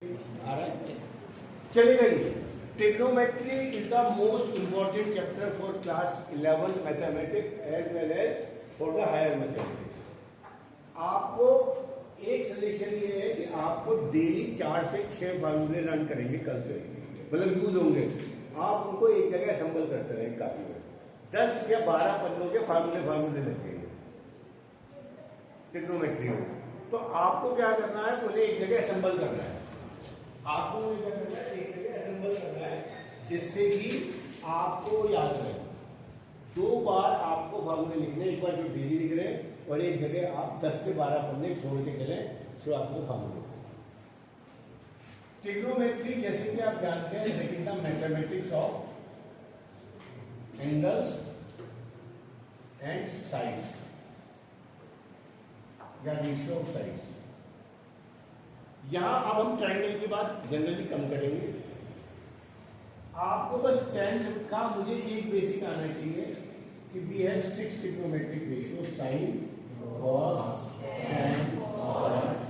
आ रहा है? चलेगा जी। Trigonometry is the most important chapter for class 11 mathematics as well as for the higher mathematics. आपको एक सजेशन ये है कि आपको डेली 4 से 6 फार्मूले रन करेंगे कल से, मतलब यूज होंगे। आप उनको एक जगह असेंबल करते रहेंगे कॉपी में। 10 या 12 पन्नों के फार्मूले लगेंगे ट्रिग्नोमेट्री में। तो आपको क्या करना है, उन्हें एक जगह असेंबल करना है। आपको क्या करना है, एक जगह असेंबल करना है जिससे कि आपको याद रहे। 2 बार आपको फार्मूले लिखने, एक बार जो डेली लिख रहे हैं और एक जगह आप 10 से 12 पन्ने छोड़ के चलें शुरुआत में फार्मूले। ट्रिग्नोमेट्री जैसे कि आप जानते हैं it is the mathematics of angles and sides या रेशियो ऑफ साइड्स। यहां अब हम ट्रायंगल की बात जनरली कम करेंगे। आपको बस 10th का मुझे एक बेसिक आना चाहिए कि we have 6 trigonometric ratio sine cos tan cos.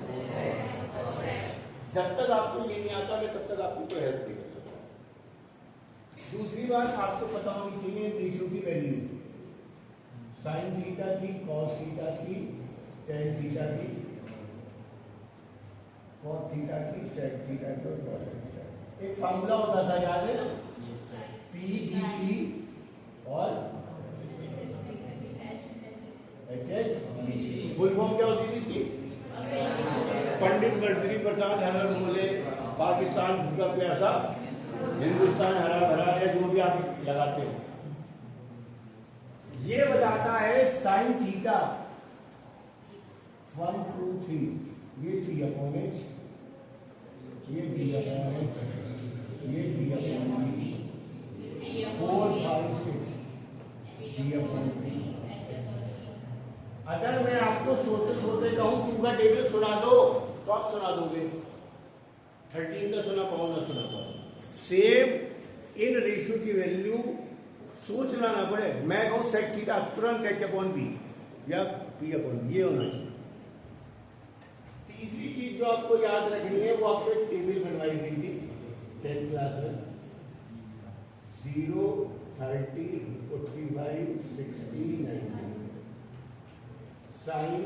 जब तक आपको ये नहीं आता मैं तब तक आपकी कोई हेल्प नहीं कर सकता। दूसरी बात आपको पता होनी चाहिए रेशियो की वैल्यू, साइन थीटा की, कॉस थीटा की, टैन थीटा की, कॉस थीटा की, सेक थीटा की और कॉस थीटा। एक फार्मूला होता था, याद है ना, पी डी ई और एच एच। फुल फॉर्म क्या होती थी इसकी? पंडित बद्री प्रसाद हर मोले, पाकिस्तान भूखा प्यासा, हिंदुस्तान हरा भरा, या जो भी आप लगाते हो। ये बताता है साइन थीटा 1 2 3, ये 3/8, ये 3/8, ये 3/8, 4 5 6 3/3। अगर मैं आपको सोते सोते कहूं 2 का टेबल सुना दो तो आप सुना दोगे, 13 का सुना पाओ ना सुना पाओ। सेम इन रेशियो की वैल्यू सोचना ना पड़े। मैं कहूं सेक थीटा, तुरंत H/P या P/P, ये होना चाहिए। तीसरी चीज जो आपको याद रखनी है, वो आपको एक टेबल बनवाई गई थी 10th क्लास में, 0 30 45 60 90, साइन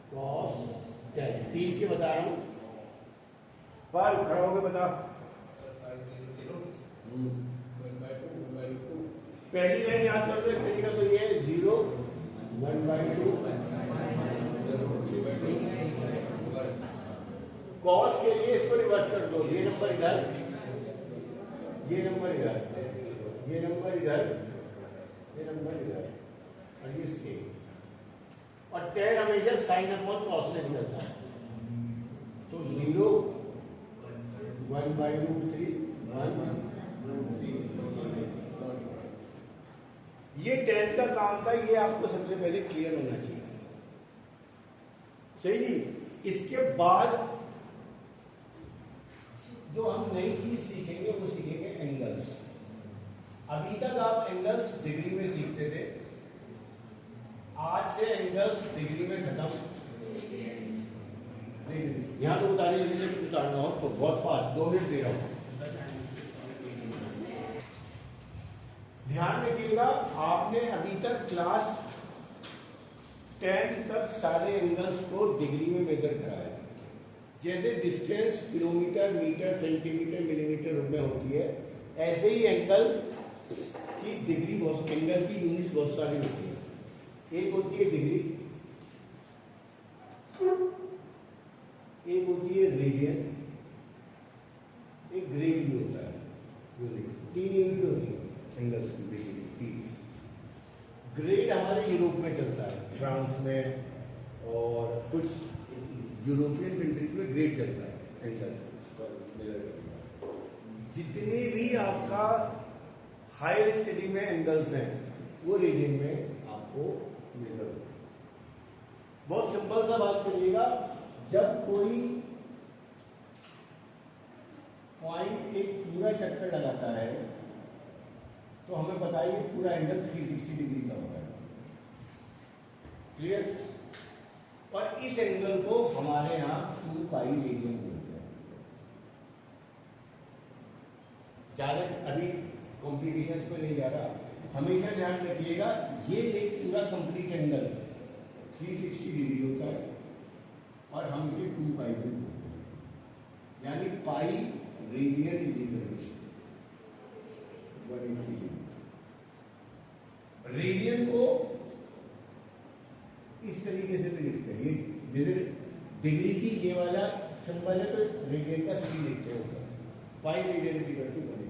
कॉस टैन। 3 के बता रहा हूं, पर खड़ा होकर बता। पहली लाइन याद कर दो, तरीका तो ये है 0 1/2। कॉस के लिए इसको रिवर्स कर दो, ये नंबर इधर, ये नंबर इधर, ये नंबर इधर, ये नंबर इधर और ये स्केल। और टैन हमेशा साइन अपॉन कॉस से निकलता है। तो 0 1/√3 1/√3। ये टैन का काम था, ये आपको सबसे पहले क्लियर होना चाहिए, सही जी। इसके बाद जो हम नई चीज सीखेंगे वो सीखेंगे एंगल्स। अभी तक आप एंगल्स डिग्री में सीखते थे, आज से एंगल्स डिग्री में खत्म। यहां तो उतारिए, जल्दी उतारना हो तो बहुत फास्ट, 2 मिनट दे रहा हूं। ध्यान रखिएगा, आपने अभी तक क्लास 10 तक सारे एंगल्स को डिग्री में मेजर कराया। जैसे distance kilometre, metre, centimetre, millimetre में होती है, ऐसे ही एंगल की डिग्री, एंगल की यूनिट्स बहुत सारी होती है। एक होती है डिग्री, एक होती है रेडियन, एक ग्रेड भी होता है यूनिट। 3 यूनिट होती है एंगल्स की बेसिकली, 3। ग्रेड हमारे यूरोप में चलता है, फ्रांस में और कुछ यूरोपियन कंट्रीज में ग्रेड चलता है एंगल। जितने भी आपका हायर स्टडी में एंगल्स हैं वो रेडियन में आपको मेजर होता है। बहुत सिंपल सा बात करिएगा, जब कोई पॉइंट एक पूरा चक्कर लगाता है तो हमें बताइए पूरा एंगल 360 डिग्री का होता है, क्लियर। और इस एंगल को हमारे यहाँ 2 पाई रेडियन बोलते हैं। ज़्यादा अभी कॉम्प्लिकेशंस में नहीं जा रहा। हमेशा ध्यान रखिएगा ये एक पूरा कंप्लीट एंगल 360 डिग्री होता है और हम इसे 2 पाई में बोलते हैं, यानी pi radian is equal to 180 degree. Radian को इस तरीके से भी लिखते हैं, ये जैसे डिग्री की ये वाला सिंबल है तो रेडियन का सी लिखते हैं ऊपर, pi radian is equal to 180।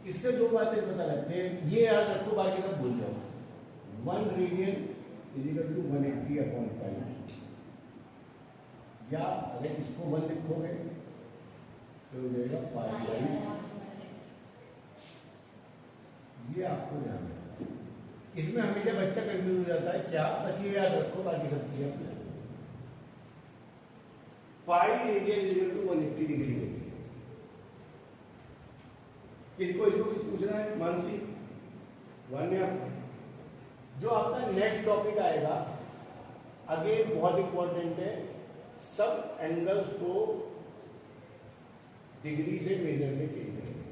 इससे दो बातें पता लगते हैं, ये याद रखो, बाकी सब भूल जाओ। 1 radian is equal to 180 upon pi, या अगर इसको 1 लिखोगे तो हो जाएगा पाई बाई, ये आपको ध्यान रखना। इसमें हमेशा बच्चा कंफ्यूज हो जाता है क्या, बस ये याद रखो, बाकी सब चीजें अपने pi radian is equal to 180 degree होती है। किसको इसको कुछ पूछना है मानसी? वान्या, जो आपका नेक्स्ट टॉपिक आएगा अगेन बहुत इंपॉर्टेंट है, सब एंगल्स को डिग्री से मेजर में चेंज करेंगे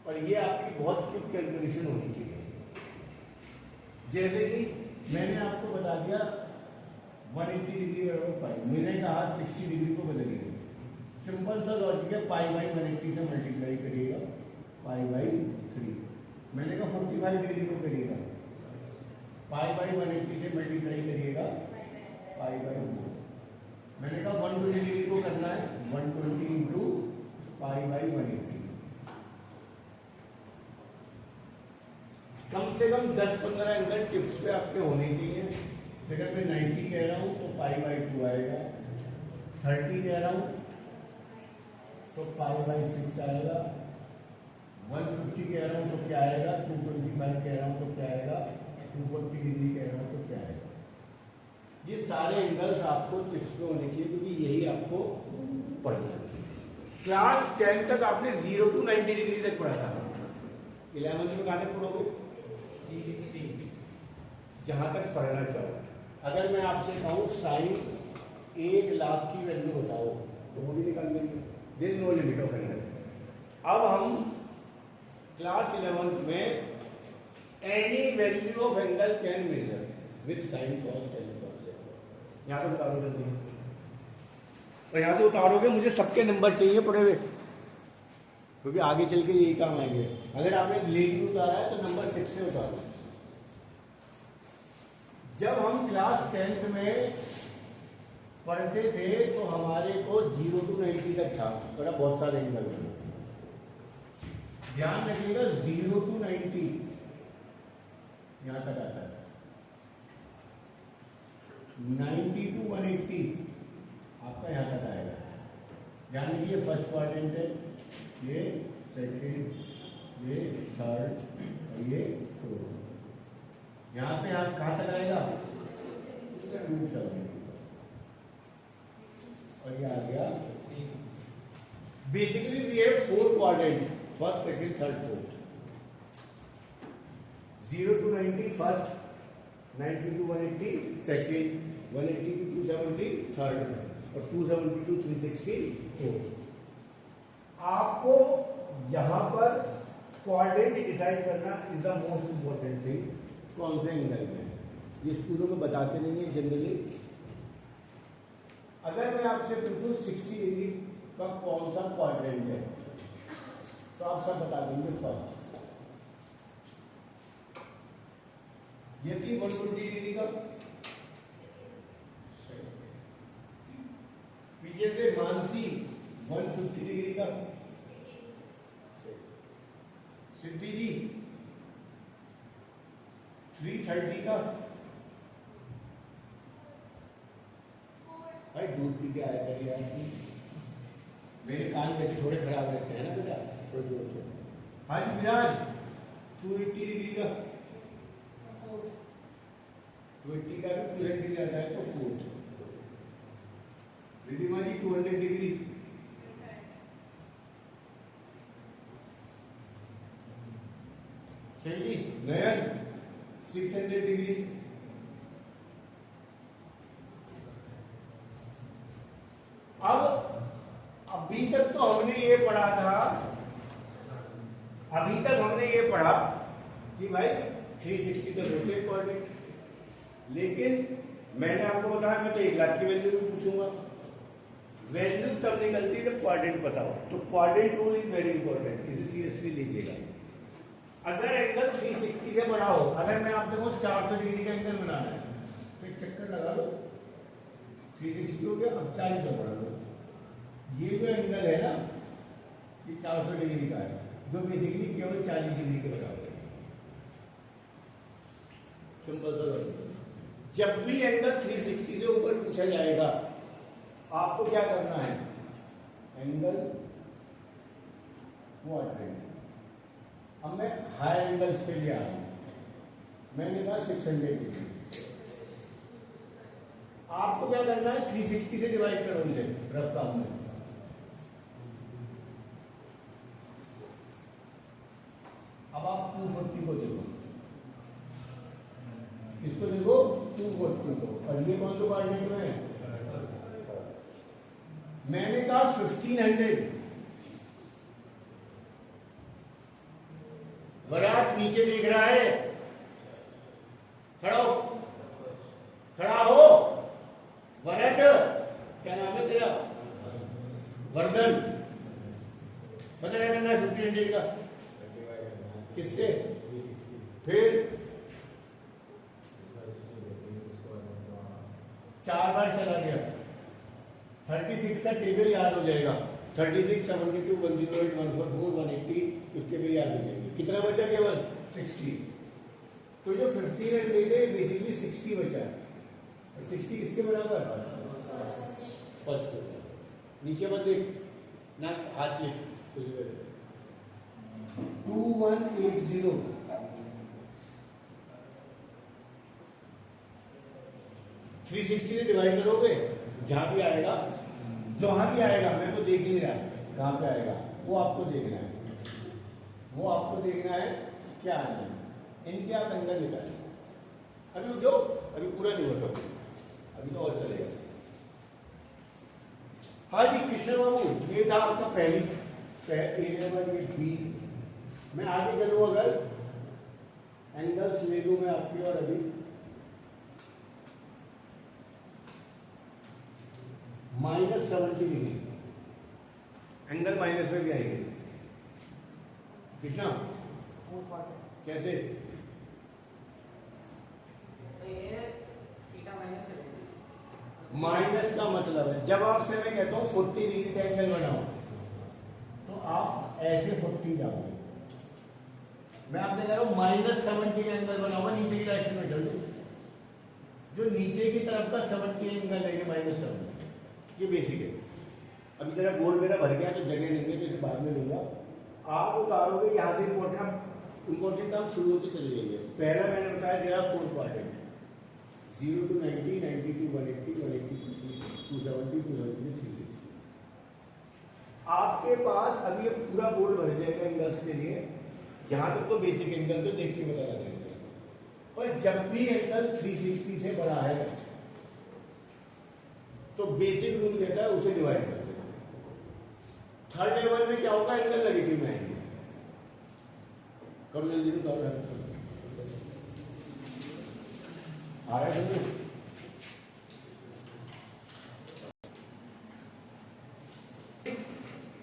और ये आपकी बहुत क्विक कैलकुलेशन होनी चाहिए। जैसे कि मैंने आपको बता दिया 180 डिग्री बराबर पाई, मैंने कहा 60 डिग्री को बदलिए, सिंपल सा लॉजिक है, पाई बाई 180 से मल्टीप्लाई करिएगा, पाई बाई 3। मैंने कहा 45 डिग्री को करिएगा, पाई बाई 180 से मल्टीप्लाई करिएगा, पाई बाई 4। मैंने कहा 120 डिग्री को करना है, 120 इंटू पाई बाई 180। कम से कम 10-15 एंगल टिप्स पे आपके होने चाहिए। अगर मैं 90 कह रहा हूं तो पाई बाई 2 आएगा, 30 कह रहा हूं तो पाई बाई 6 आएगा, 150 कह रहा हूं तो क्या आएगा, 225 कह रहा हूं तो क्या आएगा, 240 डिग्री कह रहा हूं तो क्या आएगा। ये सारे एंगल्स आपको टिप्स में होने चाहिए क्योंकि यही आपको पढ़ना है। क्लास 10 तक आपने 0 to 90 डिग्री तक पढ़ा था, 11th में कहाँ तक पढ़ोगे? 360, जहां तक पढ़ना चाहो। अगर मैं आपसे कहूँ साइन 1 लाख की वैल्यू बताओ तो वो भी निकाल लेंगे, there no limit of angle. अब हम क्लास 11th में any value of angle can measure with sine cos tan cos. यहाँ पर उतारो जल्दी, और यहाँ से उतारोगे, मुझे सबके नंबर चाहिए पड़े हुए क्योंकि आगे चल के यही काम आएंगे। अगर आपने लेट उतारा है तो नंबर 6 से उतारो। जब हम क्लास 10th में पढ़ते थे तो हमारे को 0 to 90 तक था, बड़ा बहुत सारे एंगल हैं। ध्यान रखिएगा 0 to 90 यहां तक आता है, 90 to 180 आपका यहां तक आएगा। ध्यान रखिए फर्स्ट क्वाड्रेंट है, ये सेकंड, ये थर्ड और ये फोर्थ। यहाँ पे आप कहाँ तक आएगा, 270, और ये आ गया। Basically we have 4 quadrant, first second third fourth. 0 to 90 first, 90 to 180 second, 180 to 270 third, और 270 to 360 फोर्थ। आपको यहां पर क्वाड्रेंट डिसाइड करना is the most important thing. कौन से एंगल में, ये स्कूलों में बताते नहीं है जनरली। अगर मैं आपसे पूछूं 60 डिग्री का कौन सा क्वाड्रेंट है तो आप सब बता देंगे फर्स्ट। यदि 120 डिग्री का, पीछे से मानसी 150 डिग्री का, सिद्धि जी 330 का। भाई दूध पी के आया करिए, मेरे कान वैसे थोड़े खराब रहते हैं ना बेटा, थोड़े जोर से। हाँ जी विराज 280 डिग्री का, 280 का भी 200 डिग्री आता है तो फोर्थ। रिधिमा जी 200 डिग्री, सही जी। नयन 600 डिग्री, अब अभी तक तो हमने ये पढ़ा था, अभी तक हमने ये पढ़ा कि भाई 360 तो होते कोऑर्डिनेट, लेकिन मैंने आपको बताया मैं तो 1 लाख की वैल्यू भी पूछूंगा। वैल्यू तब निकलती है जब क्वाड्रेंट बताओ, तो quadrant rule is very important, इसे सीरियसली लीजिएगा। अगर एंगल 360 से बड़ा हो, अगर मैं आपको 400 डिग्री का एंगल बनाना है तो एक चक्कर लगा लो, 360 हो गया, अब 40 से बढ़ा लो। ये जो एंगल है ना, ये 400 डिग्री का है, जो बेसिकली केवल 40 डिग्री के बराबर है। सिंपल सा लॉजिक। जब भी एंगल 360 से ऊपर पूछा जाएगा, आपको क्या करना है, एंगल क्वाड्रेंट। अब मैं हाई एंगल्स पे लिया हूं, मैंने कहा 600 डिग्री। आपको क्या करना है, 360 से डिवाइड करो इसे रफ काम में। अब आप 240 को देखो, इसको देखो 240 को, और ये कौन सा कोऑर्डिनेट में है, मैंने कहा 1500। वरात नीचे देख रहा है, खड़ा हो, खड़ा हो। वरात क्या नाम है तेरा, वर्धन, पता क्या करना है 1500 का, किससे, फिर 4 बार चला गया, 36 का टेबल याद हो जाएगा, 36, 72, 108, 144, 180, उसके भी याद हो जाएंगे। कितना बचा केवल 60। तो जो 1500 है बेसिकली 60 बचा है, और 60 किसके बराबर, फर्स्ट। नीचे मत देख ना, हाथ ले, 2180। 360 से डिवाइड करोगे, जहां भी आएगा, जहां भी आएगा, मैं तो देख ही नहीं रहा कहां पे आएगा, वो आपको देखना है, वो आपको देखना है क्या आना है। इनके आप एंगल निकालें। अभी जो अभी पूरा नहीं होता, अभी तो और चलेगा। हाँ जी कृष्ण बाबू, ये था आपका पहली बी। मैं आगे चलूँ, अगर एंगल्स ले लूँ मैं आपकी, और अभी -70 डिग्री एंगल माइनस में भी आएंगे। कृष्णा कैसे, माइनस का मतलब है, जब आपसे मैं कहता हूं 40 डिग्री का एंगल बनाओ, तो आप ऐसे 40 जाओगे। मैं आपसे कह रहा हूं -70 का एंगल बनाओगे, नीचे की डायरेक्शन में चल दो, जो नीचे की तरफ का 70 एंगल है, ये -70, ये बेसिक है। अभी जरा गोल मेरा भर गया तो जगह नहीं है, तो इसे बाद में लूंगा। आप उतारोगे यहाँ से इंपॉर्टेंट काम शुरू होते चले जाएंगे। पहला मैंने बताया जरा 4 quadrant, 0 to 90, 90 to 180, 180 to 270, 270 to 360। आपके पास अभी ये पूरा बोर्ड भर जाएगा एंगल्स के लिए। यहाँ तक तो बेसिक एंगल तो देख के पता लग जाएगा, पर जब भी एंगल 360 से बड़ा है तो बेसिक रूल कहता है उसे डिवाइड कर दो। थर्ड लेवल में क्या होगा, एंगल नेगेटिव में आएंगे। करो जल्दी तो आ रहा है समझो।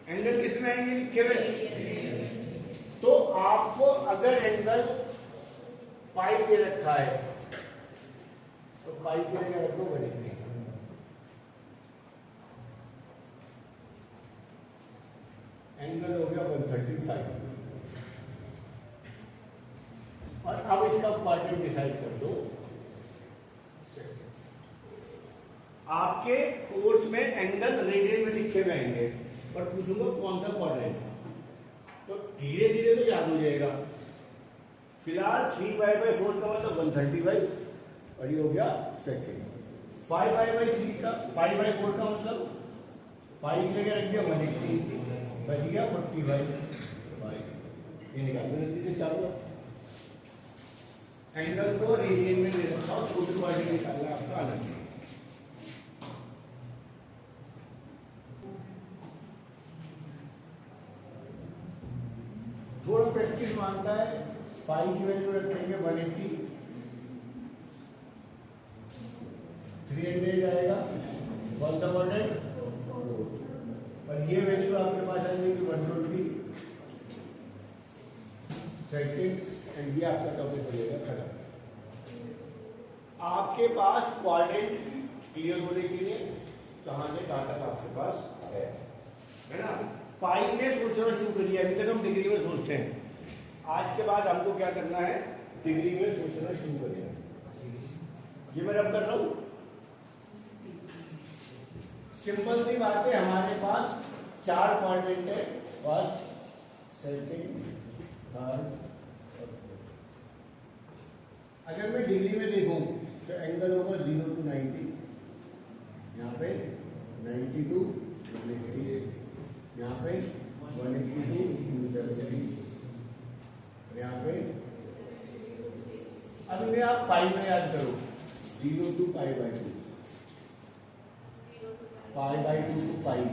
एंगल किस में आएंगे, लिखे हुए। तो आपको अगर एंगल पाई दे रखा है तो पाई के जगह रख दो बनेंगे। एंगल हो गया 135, और अब इसका क्वाड्रेंट डिसाइड कर दो। आपके कोर्स में एंगल रेडियन में लिखे हुए आएंगे, पर पूछूंगा कौन सा क्वाड्रेंट, तो धीरे धीरे तो याद हो जाएगा। फिलहाल 3π/4 का मतलब 135, और ये हो गया सेकेंड। 5π/3 का 5/4 का मतलब पाई की जगह रख दिया 180, बच गया 45। ये निकाल जल्दी से चालू। एंगल को रेडियन में ले रखा हूं, छोटी क्वाड्रेंट निकालना आपका अलग है। प्रैक्टिस मांगता है पाई की वैल्यू रखेंगे 180, 300 आएगा 1/4 और ये वैल्यू आपके पास आ जाएगी 120 सेकेंड एंड ये आपका टॉपिक हो जाएगा खत्म। आपके पास क्वाड्रेंट क्लियर होने के लिए कहां से कहां तक आपके पास है ना। पाई में सोचना शुरू करिए, अभी तक हम डिग्री में सोचते हैं, आज के बाद हमको क्या करना है, डिग्री में सोचना शुरू करिए। ये मैं अब कर रहा हूं, सिंपल सी बात है, हमारे पास 4 क्वाड्रेंट है, फर्स्ट सेकंड थर्ड। अगर मैं डिग्री में देखूं तो एंगल होगा 0 to 90, यहाँ पे 92 180, यहाँ पे 182 270, यहाँ पे अब इन्हें आप पाई में याद करो, 0 to π/2, π/2 to pi,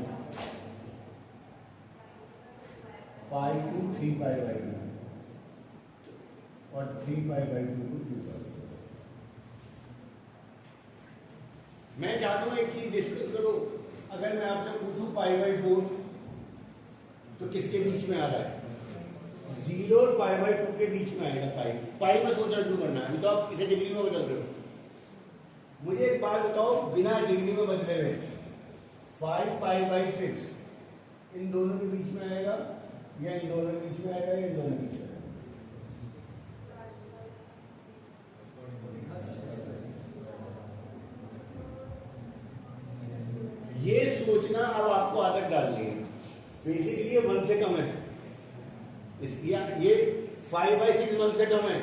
pi to 3π/2 और 3π/2 to 2π। मैं चाहता हूं एक चीज डिस्कस करो, अगर मैं आपसे पूछूं π/4 तो किसके बीच में आ रहा है, 0 और π/2 के बीच में आएगा। पाई में सोचना शुरू करना है, तो आप इसे डिग्री में बदल रहे हो। मुझे एक बात बताओ, बिना डिग्री में बदले हुए 5π/6 इन दोनों के बीच में आएगा या इन दोनों के बीच में आएगा या इन दोनों के बीच में आएगा? ये सोचना अब आपको आदत डालनी है। बेसिकली ये 1 से कम है, ये 5/6 1 से कम है,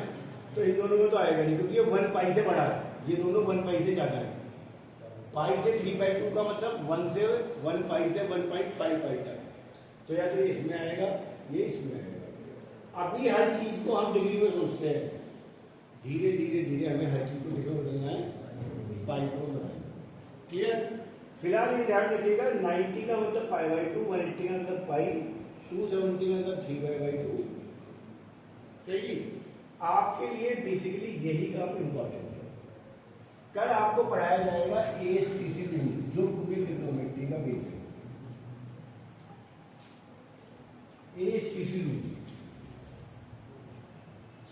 तो इन दोनों में तो आएगा नहीं, क्योंकि ये 1 पाई से बड़ा है, ये दोनों 1 पाई से ज्यादा है। पाई से 3/2 का मतलब 1 से 1 पाई से 1.5 पाई तक, तो या तो ये इसमें आएगा ये इसमें आएगा। अभी हर चीज को हम डिग्री में सोचते हैं, धीरे धीरे धीरे हमें हर चीज को डिग्री में बदलना है, पाई को बदलना। क्लियर? फिलहाल ये ध्यान रखिएगा, 90 का मतलब π/2, 180 का मतलब पाई, 270 का मतलब 3π/2। सही, आपके लिए बेसिकली यही काम इंपॉर्टेंट है। कल आपको पढ़ाया जाएगा ASTC रूल, जो क्यूबिक ट्रिग्नोमेट्री का बेस है। ASTC रूल,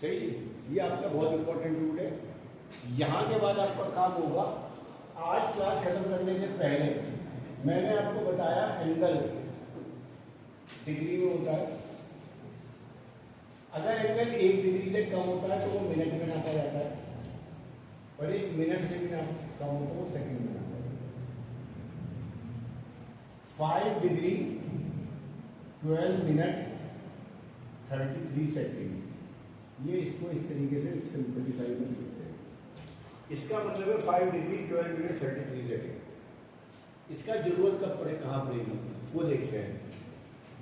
सही, ये आपका बहुत इंपॉर्टेंट रूल है। यहां के बाद आपका काम होगा, आज क्लास खत्म करने से पहले मैंने आपको बताया एंगल डिग्री में होता है। अगर एंगल 1 डिग्री से कम होता है तो वो मिनट में नापा जाता है, और 1 मिनट से भी कम हो तो वो सेकंड में नापा जाता है। 5 डिग्री 12 मिनट 33 सेकेंड, ये इसको इस तरीके से सिंपलीफाई कर सकते हैं। इसका मतलब है 5 डिग्री 12 मिनट 33 सेकेंड। इसका जरूरत कब पड़े, कहां पड़ेगी, वो देखते हैं।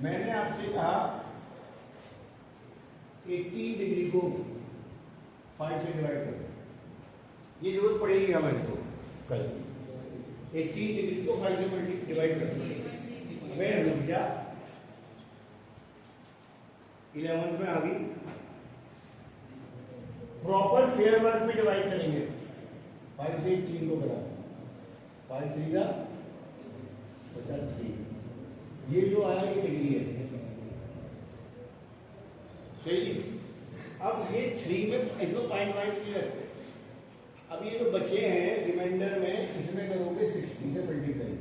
मैंने आपसे कहा 18 डिग्री को 5 से डिवाइड करो, ये जरूरत पड़ेगी हमें तो कल। 18 डिग्री को 5 से डिवाइड करो, मैं रुक जा, 11th में आ गई। प्रॉपर फेयर वर्क में डिवाइड करेंगे, 5 से 3 को करा, 5 3 का 53, ये जो आया ये डिग्री है। सही, अब ये 3 में इसमें पॉइंट नहीं लगते। अब ये जो बचे हैं रिमाइंडर में, इसमें करोगे 60 से मल्टीप्लाई,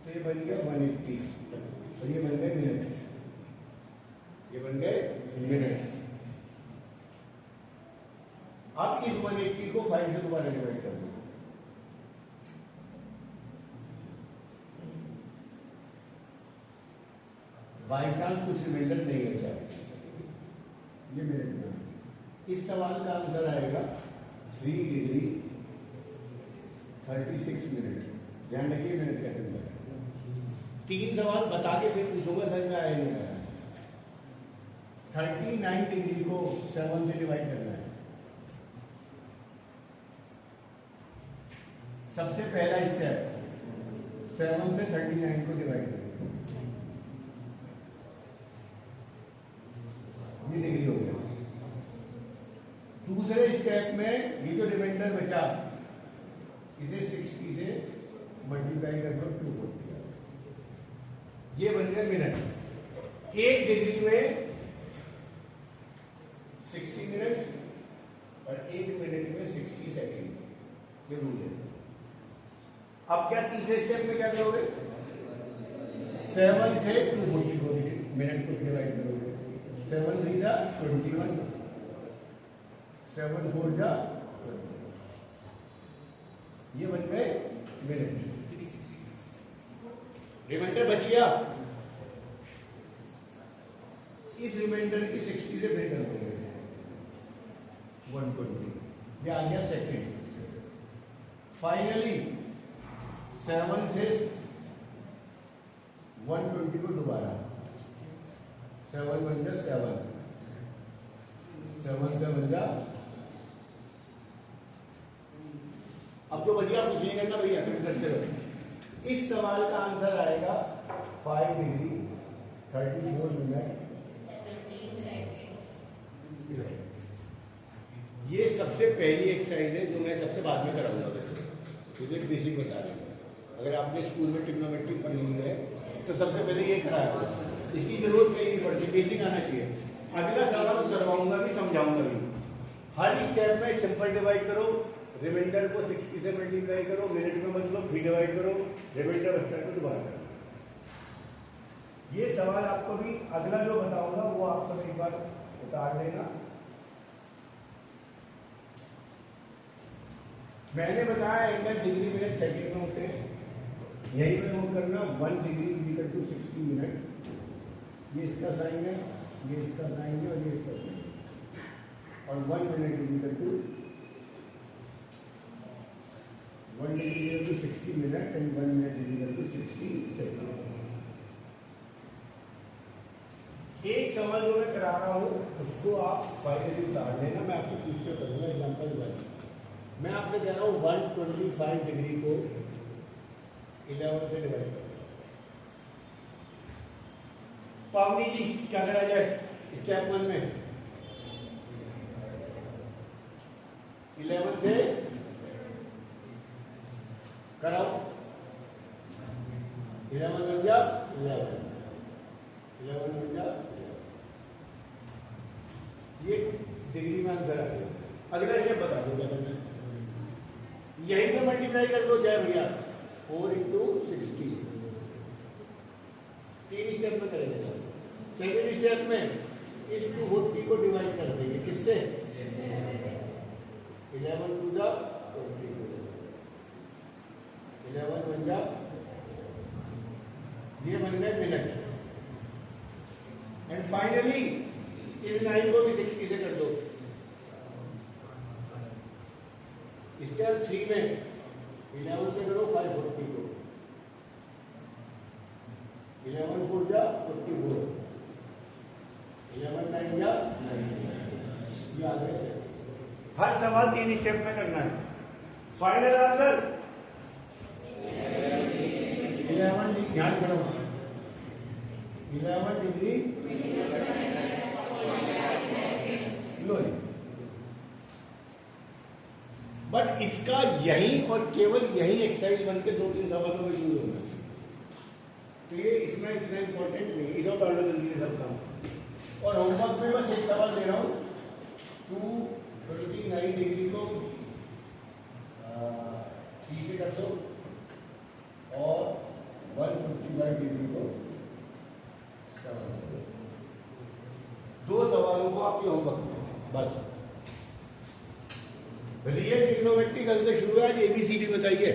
तो ये बन गया 180 और ये बन गए मिनट, ये बन गए मिनट। अब इस 180 को 5 से दोबारा डिवाइड कर दो, बाई चांस कुछ रिमाइंडर नहीं बचा, ये मिनट में। इस सवाल का आंसर आएगा 3 डिग्री 36 मिनट। ध्यान रखिए मिनट कैसे मिलेगा। 3 सवाल बता के फिर पूछूंगा समझ में आया नहीं आया। 39 डिग्री को 7 से डिवाइड करना है। सबसे पहला स्टेप 7 से 39 को डिवाइड करें, ये डिग्री हो गया। दूसरे स्टेप में ये जो रिमाइंडर बचा इसे 60 से मल्टीप्लाई कर दो 240, ये बन गया मिनट। एक डिग्री में 60 मिनट और एक मिनट में 60 सेकेंड, ये रूल है। अब क्या तीसरे स्टेप में क्या करोगे? 7 से 240 मिनट को डिवाइड करोगे। 7 3 जा 21, 7 4 जा 20, ये बन गए मिनट। रिमाइंडर बच गया, इस रिमाइंडर की 60 से फिर कर देंगे 120, ये आ गया सेकेंड। फाइनली 7 से 120 को दोबारा 7 बन जा 7, 7 से बन जा। अब जो बचिया कुछ नहीं करना भैया, फिर करते रहो। इस सवाल का आंसर आएगा 5 डिग्री 34 मिनट। ये सबसे पहली एक्सरसाइज है जो मैं सबसे बाद में कराऊंगा, वैसे मुझे बेसिक बता रहा हूँ। अगर आपने स्कूल में ट्रिग्नोमेट्री पढ़ी हुई है तो सबसे पहले ये कराया होगा, इसकी जरूरत कहीं नहीं पड़ती, बेसिक आना चाहिए। अगला सवाल करवाऊंगा भी, समझाऊंगा भी। हर स्टेप में सिंपल डिवाइड करो, रिमाइंडर को 60 से मल्टीप्लाई करो, मिनट में बदलो, फिर डिवाइड करो, रिमाइंडर बचता को दोबारा करो। ये सवाल आपको भी अगला जो बताऊंगा वो आपको एक बार उतार लेना। मैंने बताया एंगल डिग्री मिनट सेकंड में होते हैं, यही पे नोट करना 1 डिग्री इक्वल टू 60 मिनट। ये इसका साइन है, ये इसका साइन है और ये इसका साइन है। और 1 minute equal to 1 degree equal to 60 minute and 1 minute equal to 60 second. एक सवाल जो मैं करा रहा हूँ उसको आप फाइनली उतार लेना, मैं आपसे पूछ के करूँगा एग्जाम्पल वाइज। मैं आपसे कह रहा हूँ 125 डिग्री को 11 से डिवाइड करो। पावनी जी क्या करा जाए स्टेप 1 में? 11 से कराओ, 11 बन जा 11, 11 बन जा 11। ये डिग्री में आंसर आ गया। अगला स्टेप बता दो क्या करना है। यही पे मल्टीप्लाई कर दो जाए भैया, 4 × 60, 3 स्टेप में करेंगे। सेकेंड स्टेप में इस 240 को डिवाइड कर देंगे किससे? 11 2 जा 20, 11 बन जा, ये बन गए मिनट। एंड फाइनली इस 9 को भी 60 से कर दो। स्टेप 3 में 11 से करो 540 को, 11 4 जा 44, 11 9 जा 90, ये आ गए से। हर सवाल 3 स्टेप में करना है। फाइनल आंसर 11 डिग्री, ध्यान करो 11 डिग्री लो। बट इसका यही और केवल यही एक्सरसाइज बन के 2-3 सवालों में यूज होना है, तो ये इसमें इतना इंपॉर्टेंट नहीं। इधर कर लो जल्दी सब काम। और होमवर्क में बस एक सवाल दे रहा हूँ, 229 डिग्री को 3 से कर दो और 155 डिग्री को 7 से। 2 सवालों को आप ये होमवर्क में बस। रियल ट्रिग्नोमेट्री कल से शुरू है, आज ABCD बताइए।